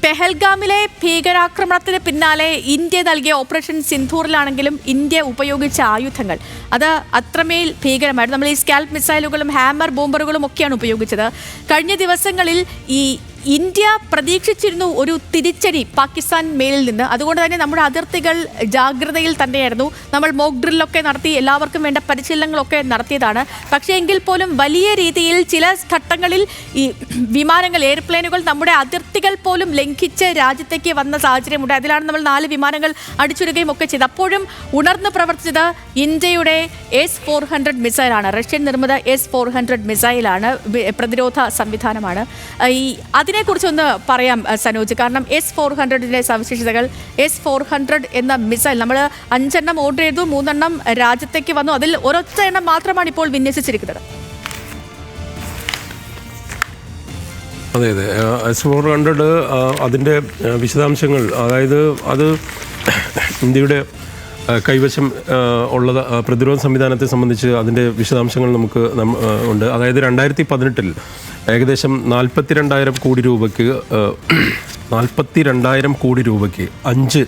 പെഹൽഗാമിലെ ഭീകരാക്രമണത്തിന് പിന്നാലെ ഇന്ത്യ നൽകിയ ഓപ്പറേഷൻ സിന്ധൂറിലാണെങ്കിലും ഇന്ത്യ ഉപയോഗിച്ച ആയുധങ്ങൾ അത് അത്രമേൽ ഭീകരമായിരുന്നു. നമ്മൾ ഈ സ്കാൽപ് മിസൈലുകളും ഹാമർ ബോംബറുകളും ഒക്കെയാണ് ഉപയോഗിച്ചത്. കഴിഞ്ഞ ദിവസങ്ങളിൽ ഇന്ത്യ പ്രതീക്ഷിച്ചിരുന്നു ഒരു തിരിച്ചടി പാകിസ്ഥാൻ മേലിൽ നിന്ന്. അതുകൊണ്ട് തന്നെ നമ്മുടെ അതിർത്തികൾ ജാഗ്രതയിൽ തന്നെയായിരുന്നു. നമ്മൾ മോക്ക് ഡ്രില്ലൊക്കെ നടത്തി എല്ലാവർക്കും വേണ്ട പരിശീലനങ്ങളൊക്കെ നടത്തിയതാണ്. പക്ഷേ എങ്കിൽ പോലും വലിയ രീതിയിൽ ചില ഘട്ടങ്ങളിൽ ഈ വിമാനങ്ങൾ എയർപ്ലെയിനുകൾ നമ്മുടെ അതിർത്തികൾ പോലും ലംഘിച്ച് രാജ്യത്തേക്ക് വന്ന സാഹചര്യമുണ്ട്. അതിലാണ് നമ്മൾ 4 വിമാനങ്ങൾ അടിച്ചുരുകയും ഒക്കെ ചെയ്തത്. അപ്പോഴും ഉണർന്ന് പ്രവർത്തിച്ചത് ഇന്ത്യയുടെ S-400 മിസൈലാണ്. റഷ്യൻ നിർമ്മിത S-400 മിസൈലാണ്, പ്രതിരോധ സംവിധാനമാണ്. അതിനെക്കുറിച്ചൊന്ന് പറയാം സനോജ്. കാരണം S-400ന്റെ സവിശേഷതകൾ, S-400 എന്ന മിസൈൽ നമ്മൾ 5 എണ്ണം ഓർഡർ ചെയ്തു, 3 എണ്ണം രാജ്യത്തേക്ക് വന്നു. അതിൽ ഒരൊറ്റ എണ്ണം മാത്രമാണ് ഇപ്പോൾ വിന്യസിച്ചിരിക്കുന്നത്. അതെ അതെ, S-400 അതിൻ്റെ വിശദാംശങ്ങൾ, അതായത് അത് ഇന്ത്യയുടെ കൈവശം ഉള്ള പ്രതിരോധ സംവിധാനത്തെ സംബന്ധിച്ച് അതിൻ്റെ വിശദാംശങ്ങൾ നമുക്ക് ഉണ്ട്. അതായത് 2018 ഏകദേശം 42,000 കോടി രൂപയ്ക്ക് 5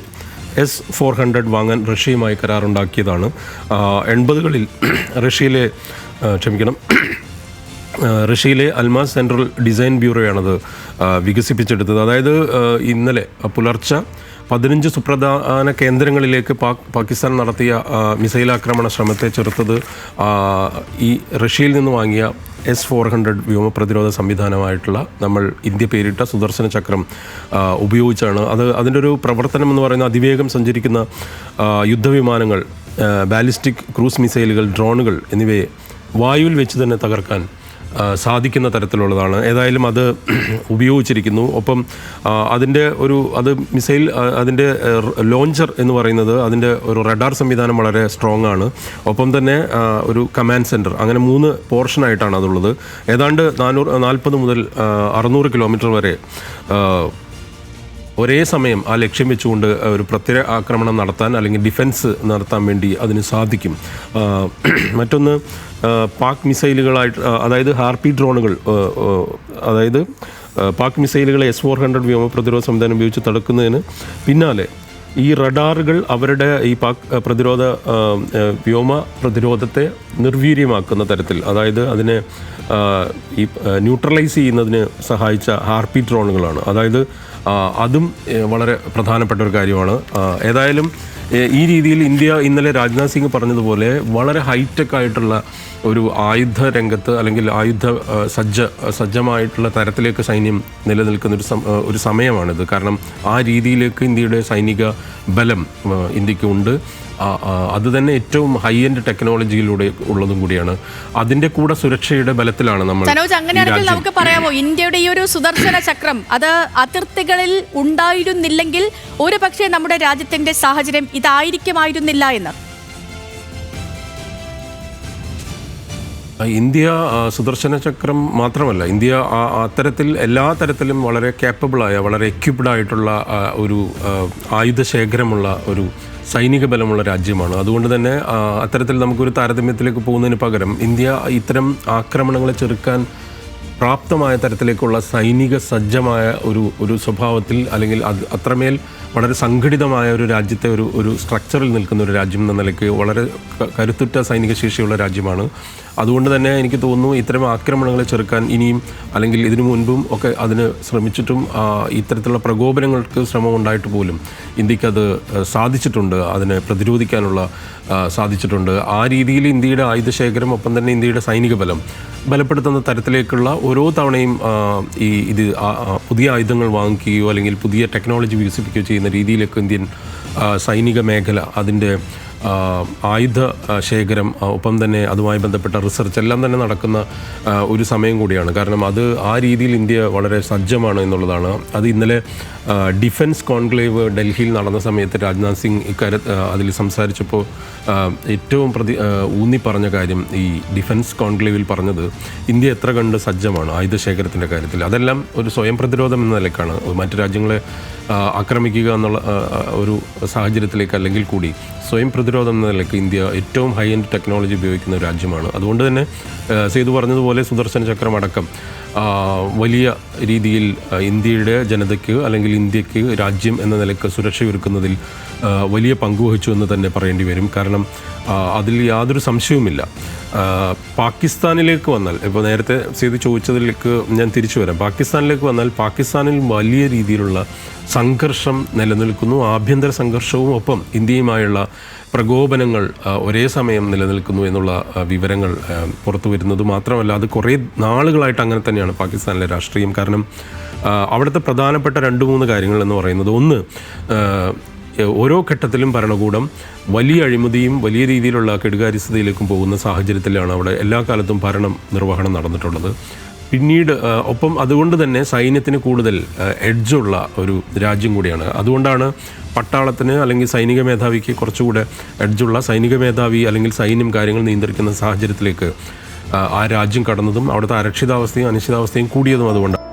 S-400 വാങ്ങാൻ റഷ്യയുമായി കരാറുണ്ടാക്കിയതാണ്. 80കളിൽ റഷ്യയിലെ അൽമാസ് സെൻട്രൽ ഡിസൈൻ ബ്യൂറോയാണത് വികസിപ്പിച്ചെടുത്തത്. അതായത് ഇന്നലെ പുലർച്ചെ 15 സുപ്രധാന കേന്ദ്രങ്ങളിലേക്ക് പാകിസ്ഥാൻ നടത്തിയ മിസൈലാക്രമണ ശ്രമത്തെ ചെറുത്തത് ഈ റഷ്യയിൽ നിന്ന് വാങ്ങിയ S-400 വ്യോമ പ്രതിരോധ സംവിധാനമായിട്ടുള്ള നമ്മൾ ഇന്ത്യ പേരിട്ട സുദർശന ചക്രം ഉപയോഗിച്ചാണ്. അതിൻ്റെ ഒരു പ്രവർത്തനം എന്ന് പറയുന്ന അതിവേഗം സഞ്ചരിക്കുന്ന യുദ്ധവിമാനങ്ങൾ, ബാലിസ്റ്റിക് ക്രൂസ് മിസൈലുകൾ, ഡ്രോണുകൾ എന്നിവയെ വായുവിൽ വെച്ച് തന്നെ തകർക്കാൻ സാധിക്കുന്ന തരത്തിലുള്ളതാണ്. ഏതായാലും അത് ഉപയോഗിച്ചിരിക്കുന്നു. ഒപ്പം അതിൻ്റെ ലോഞ്ചർ എന്ന് പറയുന്നത് അതിൻ്റെ ഒരു റഡാർ സംവിധാനം വളരെ സ്ട്രോങ് ആണ്. ഒപ്പം തന്നെ ഒരു കമാൻഡ് സെൻറ്റർ, അങ്ങനെ 3 പോർഷനായിട്ടാണ് അതുള്ളത്. ഏതാണ്ട് 440 മുതൽ 600 കിലോമീറ്റർ വരെ ഒരേ സമയം ആ ലക്ഷ്യം വെച്ചുകൊണ്ട് ഒരു പ്രത്യേക ആക്രമണം നടത്താൻ അല്ലെങ്കിൽ ഡിഫൻസ് നടത്താൻ വേണ്ടി അതിന് സാധിക്കും. മറ്റൊന്ന് പാക് മിസൈലുകളായിട്ട്, അതായത് ഹാർപി ഡ്രോണുകൾ, അതായത് പാക് മിസൈലുകളെ S-400 വ്യോമ പ്രതിരോധ സംവിധാനം ഉപയോഗിച്ച് തടുക്കുന്നതിന് പിന്നാലെ ഈ റഡാറുകൾ അവരുടെ ഈ പാക് വ്യോമ പ്രതിരോധത്തെ നിർവീര്യമാക്കുന്ന തരത്തിൽ, അതായത് അതിനെ ഈ ന്യൂട്രലൈസ് ചെയ്യുന്നതിന് സഹായിച്ച ഹാർപി ഡ്രോണുകളാണ്. അതായത് അതും വളരെ പ്രധാനപ്പെട്ട ഒരു കാര്യമാണ്. ഏതായാലും ഈ രീതിയിൽ ഇന്ത്യ ഇന്നലെ രാജ്നാഥ് സിംഗ് പറഞ്ഞതുപോലെ വളരെ ഹൈടെക് ആയിട്ടുള്ള ഒരു ആയുധ രംഗത്ത് അല്ലെങ്കിൽ സജ്ജമായിട്ടുള്ള തരത്തിലേക്ക് സൈന്യം നിലനിൽക്കുന്ന ഒരു സമയമാണിത്. കാരണം ആ രീതിയിലേക്ക് ഇന്ത്യയുടെ സൈനിക ബലം ഇന്ത്യക്ക് ഉണ്ട്. അത് തന്നെ ഏറ്റവും ഹൈ എൻഡ് ടെക്നോളജിയിലൂടെ ഉള്ളതും കൂടിയാണ്. അതിന്റെ കൂടെ സുരക്ഷയുടെ ബലത്തിലാണ് നമ്മൾ. അങ്ങനെയാണെങ്കിൽ നമുക്ക് പറയാമോ, ഇന്ത്യയുടെ ഈ ഒരു സുദർശന ചക്രം അത് അതിർത്തികളിൽ ഉണ്ടായിരുന്നില്ലെങ്കിൽ ഒരു പക്ഷേ നമ്മുടെ രാജ്യത്തിന്റെ സാഹചര്യം ഇതായിരിക്കുമായിരുന്നില്ല എന്ന്? ഇന്ത്യ സുദർശന ചക്രം മാത്രമല്ല, ഇന്ത്യ അത്തരത്തിൽ എല്ലാ തരത്തിലും വളരെ കേപ്പബിളായ, വളരെ എക്യുപ്ഡ് ആയിട്ടുള്ള ഒരു ആയുധശേഖരമുള്ള ഒരു സൈനിക ബലമുള്ള രാജ്യമാണ്. അതുകൊണ്ട് തന്നെ അത്തരത്തിൽ നമുക്കൊരു താരതമ്യത്തിലേക്ക് പോകുന്നതിന് പകരം ഇന്ത്യ ഇത്തരം ആക്രമണങ്ങളെ ചെറുക്കാൻ പ്രാപ്തമായ തരത്തിലേക്കുള്ള സൈനിക സജ്ജമായ ഒരു സ്വഭാവത്തിൽ, അല്ലെങ്കിൽ അത്രമേൽ വളരെ സംഘടിതമായ ഒരു രാജ്യത്തെ ഒരു സ്ട്രക്ചറിൽ നിൽക്കുന്ന ഒരു രാജ്യം എന്ന നിലയ്ക്ക് വളരെ കരുത്തുറ്റ സൈനിക ശേഷിയുള്ള രാജ്യമാണ്. അതുകൊണ്ട് തന്നെ എനിക്ക് തോന്നുന്നു ഇത്തരം ആക്രമണങ്ങളെ ചെറുക്കാൻ ഇനിയും, അല്ലെങ്കിൽ ഇതിനു മുൻപും ഒക്കെ അതിന് ശ്രമിച്ചിട്ടും ഇത്തരത്തിലുള്ള പ്രകോപനങ്ങൾക്ക് ശ്രമം ഉണ്ടായിട്ട് പോലും ഇന്ത്യക്കത് സാധിച്ചിട്ടുണ്ട്, അതിനെ പ്രതിരോധിക്കാനുള്ള സാധിച്ചിട്ടുണ്ട്. ആ രീതിയിൽ ഇന്ത്യയുടെ ആയുധശേഖരം, ഒപ്പം തന്നെ ഇന്ത്യയുടെ സൈനിക ബലം ബലപ്പെടുത്തുന്ന തരത്തിലേക്കുള്ള ഓരോ തവണയും ഇത് പുതിയ ആയുധങ്ങൾ വാങ്ങിക്കുകയോ അല്ലെങ്കിൽ പുതിയ ടെക്നോളജി വികസിപ്പിക്കുകയോ ചെയ്യുന്ന രീതിയിലേക്ക് ഇന്ത്യൻ സൈനിക മേഖല, അതിൻ്റെ ആയുധ ശേഖരം, ഒപ്പം തന്നെ അതുമായി ബന്ധപ്പെട്ട റിസർച്ച് എല്ലാം തന്നെ നടക്കുന്ന ഒരു സമയം കൂടിയാണ്. കാരണം ആ രീതിയിൽ ഇന്ത്യ വളരെ സജ്ജമാണ് എന്നുള്ളതാണ്. അത് ഇന്നലെ ഡിഫൻസ് കോൺക്ലേവ് ഡൽഹിയിൽ നടന്ന സമയത്ത് രാജ്നാഥ് സിംഗ് അതിൽ സംസാരിച്ചപ്പോൾ ഏറ്റവും ഊന്നി പറഞ്ഞ കാര്യം, ഈ ഡിഫൻസ് കോൺക്ലേവിൽ പറഞ്ഞത് ഇന്ത്യ എത്ര കണ്ട് സജ്ജമാണ് ആയുധശേഖരത്തിൻ്റെ കാര്യത്തിൽ. അതെല്ലാം ഒരു സ്വയം പ്രതിരോധം എന്ന നിലയ്ക്കാണ്. മറ്റു രാജ്യങ്ങളെ ആക്രമിക്കുക എന്നുള്ള ഒരു സാഹചര്യത്തിലേക്ക് അല്ലെങ്കിൽ കൂടി സ്വയം പ്രതിരോധം എന്ന നിലയ്ക്ക് ഇന്ത്യ ഏറ്റവും ഹൈ എൻഡ് ടെക്നോളജി ഉപയോഗിക്കുന്ന ഒരു രാജ്യമാണ്. അതുകൊണ്ട് തന്നെ സേതു പറഞ്ഞതുപോലെ സുദർശന ചക്രം അടക്കം വലിയ രീതിയിൽ ഇന്ത്യയുടെ ജനതയ്ക്ക് അല്ലെങ്കിൽ ഇന്ത്യക്ക് രാജ്യം എന്ന നിലയ്ക്ക് സുരക്ഷയൊരുക്കുന്നതിൽ വലിയ പങ്കുവഹിച്ചു എന്ന് തന്നെ പറയേണ്ടി വരും. കാരണം അതിൽ യാതൊരു സംശയവുമില്ല. പാകിസ്ഥാനിലേക്ക് വന്നാൽ, ഇപ്പോൾ നേരത്തെ സേതു ചോദിച്ചതിലേക്ക് ഞാൻ തിരിച്ചു വരാം. പാകിസ്ഥാനിലേക്ക് വന്നാൽ പാകിസ്ഥാനിൽ വലിയ രീതിയിലുള്ള സംഘർഷം നിലനിൽക്കുന്നു. ആഭ്യന്തര സംഘർഷവും ഒപ്പം ഇന്ത്യയുമായുള്ള പ്രകോപനങ്ങൾ ഒരേ സമയം നിലനിൽക്കുന്നു എന്നുള്ള വിവരങ്ങൾ പുറത്തു വരുന്നത് മാത്രമല്ല, അത് കുറേ നാളുകളായിട്ട് അങ്ങനെ തന്നെയാണ് പാകിസ്ഥാനിലെ രാഷ്ട്രീയം. കാരണം അവിടുത്തെ പ്രധാനപ്പെട്ട 2-3 കാര്യങ്ങൾ എന്ന് പറയുന്നത്, ഒന്ന്, ഓരോ ഘട്ടത്തിലും ഭരണകൂടം വലിയ അഴിമതിയും വലിയ രീതിയിലുള്ള കെടുകാര്യസ്ഥതയിലേക്കും പോകുന്ന സാഹചര്യത്തിലാണ് അവിടെ എല്ലാ കാലത്തും ഭരണം നിർവഹണം നടന്നിട്ടുള്ളത്. പിന്നീട് ഒപ്പം അതുകൊണ്ട് തന്നെ സൈന്യത്തിന് കൂടുതൽ എഡ്ജുള്ള ഒരു രാജ്യം കൂടിയാണ്. അതുകൊണ്ടാണ് പട്ടാളത്തിന് അല്ലെങ്കിൽ സൈനിക മേധാവിക്ക് കുറച്ചുകൂടെ എഡ്ജുള്ള സൈനിക മേധാവി അല്ലെങ്കിൽ സൈന്യം കാര്യങ്ങൾ നിയന്ത്രിക്കുന്ന സാഹചര്യത്തിലേക്ക് ആ രാജ്യം കടന്നതും അവിടുത്തെ അരക്ഷിതാവസ്ഥയും അനിശ്ചിതാവസ്ഥയും കൂടിയതും അതുകൊണ്ടാണ്.